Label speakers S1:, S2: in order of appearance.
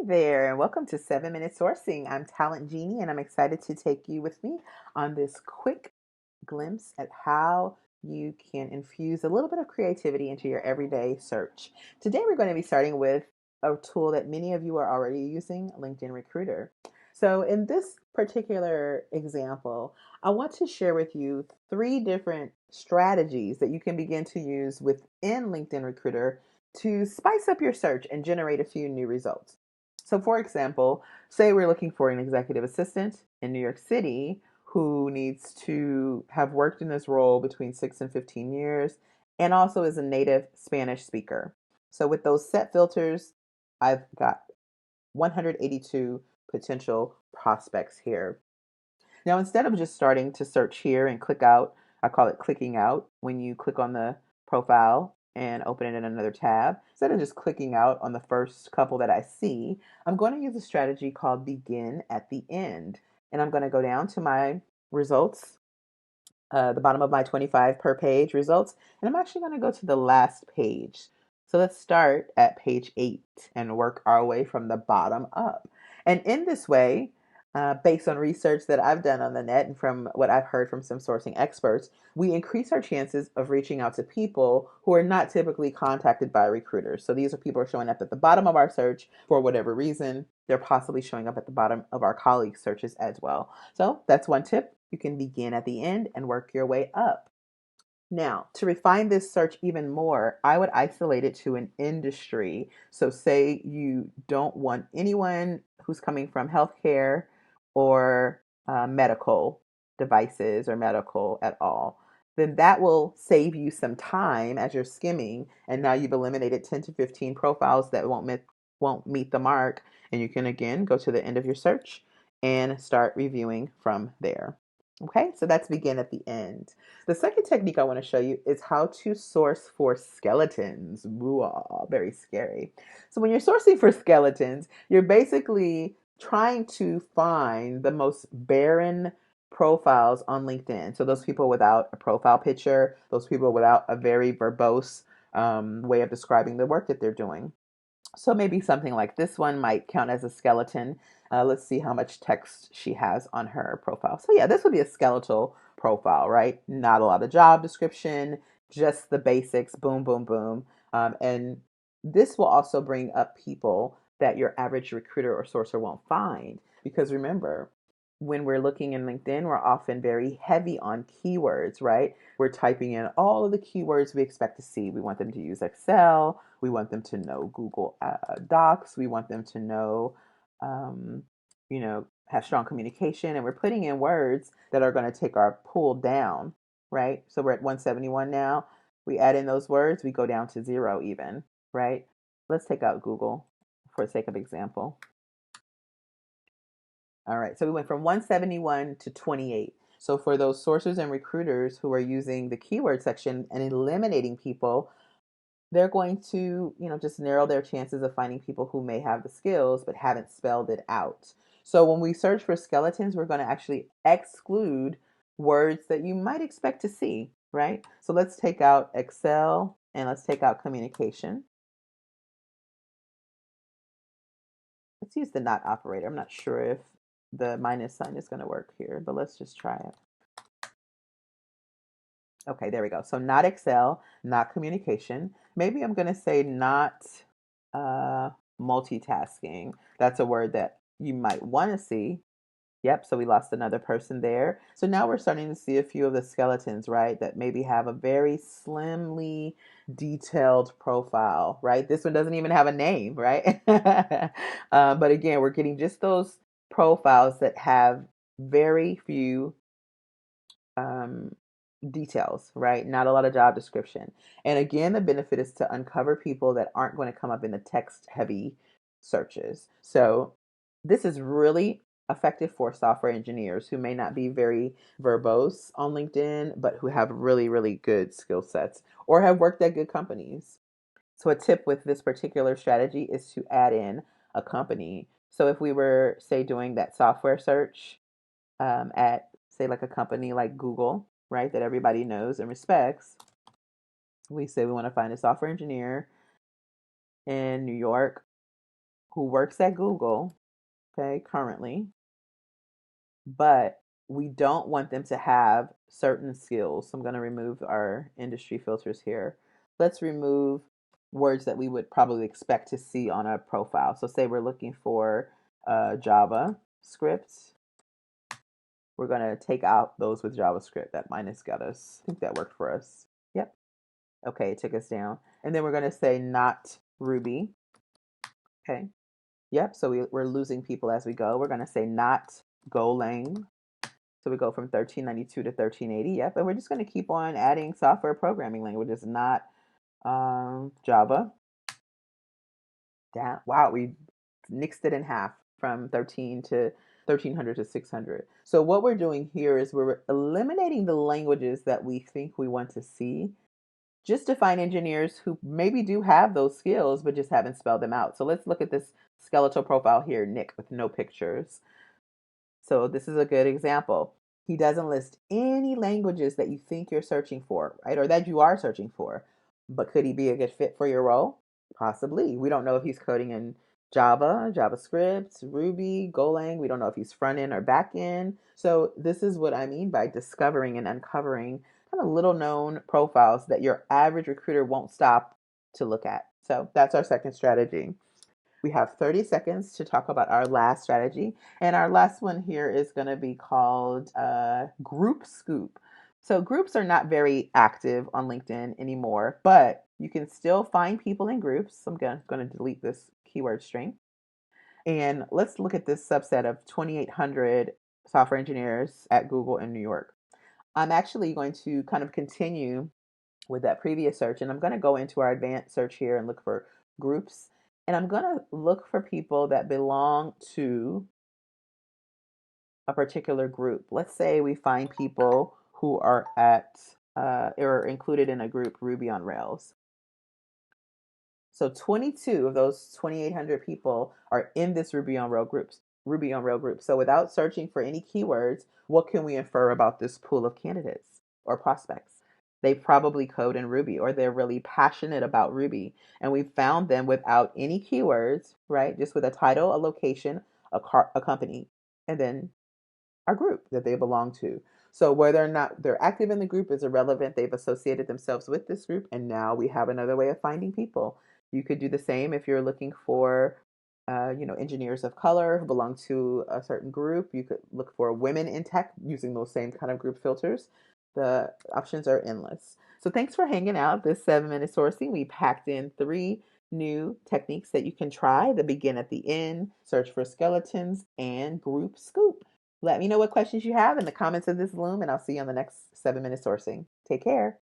S1: there, and welcome to 7 Minute Sourcing. I'm Talent Genie, and I'm excited to take you with me on this quick glimpse at how you can infuse a little bit of creativity into your everyday search. Today, we're going to be starting with a tool that many of you are already using, LinkedIn Recruiter. So, in this particular example, I want to share with you 3 different strategies that you can begin to use within LinkedIn Recruiter to spice up your search and generate a few new results. So, for example, say we're looking for an executive assistant in New York City who needs to have worked in this role between 6 and 15 years and also is a native Spanish speaker. So, with those set filters, I've got 182 potential prospects here. Now, instead of just starting to search here and click out, I call it clicking out when you click on the profile and open it in another tab. Instead of just clicking out on the first couple that I see, I'm going to use a strategy called begin at the end. And I'm going to go down to my results, the bottom of my 25 per page results, and I'm actually going to go to the last page. So let's start at page 8 and work our way from the bottom up. And in this way, based on research that I've done on the net and from what I've heard from some sourcing experts, we increase our chances of reaching out to people who are not typically contacted by recruiters. So these are people who are showing up at the bottom of our search for whatever reason. They're possibly showing up at the bottom of our colleagues' searches as well. So that's one tip. You can begin at the end and work your way up. Now, to refine this search even more, I would isolate it to an industry. So, say you don't want anyone who's coming from healthcare or medical devices or medical at all. Then that will save you some time as you're skimming. And now you've eliminated 10 to 15 profiles that won't meet the mark. And you can again go to the end of your search and start reviewing from there. Okay, so that's begin at the end. The second technique I want to show you is how to source for skeletons. Ooh, very scary. So when you're sourcing for skeletons, you're basically trying to find the most barren profiles on LinkedIn. So those people without a profile picture, those people without a very verbose way of describing the work that they're doing. So maybe something like this one might count as a skeleton. Let's see how much text she has on her profile. So yeah, this would be a skeletal profile, right? Not a lot of job description, just the basics, boom, boom, boom. And this will also bring up people that your average recruiter or sourcer won't find. Because remember, when we're looking in LinkedIn, we're often very heavy on keywords, right? We're typing in all of the keywords we expect to see. We want them to use Excel. We want them to know Google Docs. We want them to know, um, have strong communication. And we're putting in words that are going to take our pull down, right? So we're at 171 now. We add in those words, we go down to 0 even, right? Let's take out Google for the sake of example. All right, so we went from 171 to 28. So for those sources and recruiters who are using the keyword section and eliminating people, they're going to, just narrow their chances of finding people who may have the skills but haven't spelled it out. So when we search for skeletons, we're going to actually exclude words that you might expect to see, right? So let's take out Excel and let's take out communication. Let's use the not operator. I'm not sure if the minus sign is going to work here, but let's just try it. Okay, there we go. So not Excel, not communication. Maybe I'm going to say not uh, multitasking. That's a word that you might want to see. Yep, so we lost another person there. So now we're starting to see a few of the skeletons, right, that maybe have a very slimly detailed profile, right? This one doesn't even have a name, right? But again, we're getting just those profiles that have very few um, details, right? Not a lot of job description. And again, the benefit is to uncover people that aren't going to come up in the text heavy searches. So this is really effective for software engineers who may not be very verbose on LinkedIn, but who have really, really good skill sets or have worked at good companies. So a tip with this particular strategy is to add in a company. So if we were, say, doing that software search at, say, like a company like Google, right, that everybody knows and respects, we say we want to find a software engineer in New York who works at Google, okay, currently, but we don't want them to have certain skills. So I'm going to remove our industry filters here. Let's remove words that we would probably expect to see on a profile. So say we're looking for Java script. We're going to take out those with JavaScript. That minus got us. I think that worked for us. Yep. Okay, it took us down. And then we're going to say not Ruby. Okay. Yep, so we're losing people as we go. We're going to say not Golang. So we go from 1392 to 1380. Yep, and we're just going to keep on adding software programming languages, not Java. Wow, we nixed it in half from 1300 to 600. So what we're doing here is we're eliminating the languages that we think we want to see, just to find engineers who maybe do have those skills but just haven't spelled them out. So let's look at this skeletal profile here, Nick, with no pictures. So this is a good example. He doesn't list any languages that you think you're searching for, right? Or that you are searching for. But could he be a good fit for your role? Possibly. We don't know if he's coding in Java, JavaScript, Ruby, Golang. We don't know if he's front end or back end. So this is what I mean by discovering and uncovering kind of little known profiles that your average recruiter won't stop to look at. So that's our second strategy. We have 30 seconds to talk about our last strategy. And our last one here is going to be called Group Scoop. So groups are not very active on LinkedIn anymore, but you can still find people in groups. I'm going to delete this keyword string. And let's look at this subset of 2,800 software engineers at Google in New York. I'm actually going to kind of continue with that previous search, and I'm going to go into our advanced search here and look for groups. And I'm going to look for people that belong to a particular group. Let's say we find people who are or included in a group Ruby on Rails. So 22 of those 2,800 people are in this Ruby on Rails group. So without searching for any keywords, what can we infer about this pool of candidates or prospects? They probably code in Ruby, or they're really passionate about Ruby. And we found them without any keywords, right? Just with a title, a location, a company, and then our group that they belong to. So whether or not they're active in the group is irrelevant. They've associated themselves with this group, and now we have another way of finding people. You could do the same if you're looking for, engineers of color who belong to a certain group. You could look for women in tech using those same kind of group filters. The options are endless. So thanks for hanging out this 7-minute sourcing. We packed in 3 new techniques that you can try: the begin at the end, search for skeletons, and group scoop. Let me know what questions you have in the comments of this Loom, and I'll see you on the next 7-minute sourcing. Take care.